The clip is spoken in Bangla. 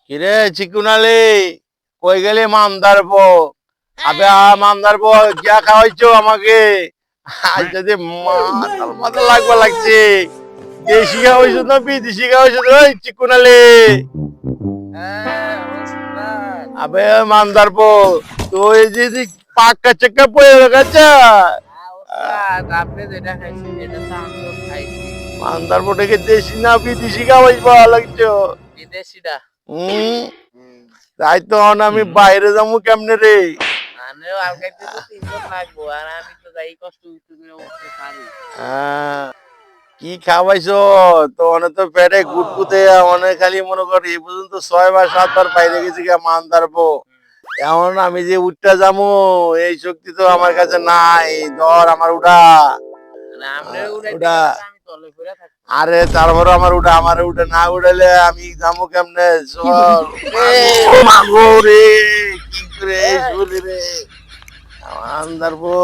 কিরে চিকুনালি কই গেলি মামদার বো? আবে মামদার বো কিয়া খাওয়াইছো আমাকে? আজ যদি মাথার মাথা লাগবা লাগছে। দেশি খাওয়াইছো না বিদেশি খাওয়াইছো ওই চিকুনালি? আবে মামদার বো তুই যদি পাক্কা চেক্কা পড়ে গেছে। আপনি যেটা খাইছেন এটা তো আমিও খাইছি। মামদার বো থেকে দেশি না বিদেশি খাওয়াইবা লাগছো? বিদেশিটা। হুম তাই তো আমি বাইরে যাবো কেমনে রে? আমিও আলগাইতে তো 3 জন লাগবো আর আমি তো যাই কষ্ট করে উঠতে পারি। কি খাওয়াইছো? তো অনেক তো পেটে গুটগুতে অনেক খালি মনে কর এই পর্যন্ত 6 বার 7 বার বাইরে গেছি গা মান দাঁড়বো। এখন আমি যে উঠতে যাবো এই শক্তি তো আমার কাছে নাই। ধর আমার উঠা মানে আপনি উড়াইতে উঠা গেলে তো আমি তলে পড়ে থাকবো। আরে তারপর আমার উঠে না উঠালে আমি যাবো কেমনে? চল মাগো রে কি করে শুলি রে আন্দারবো।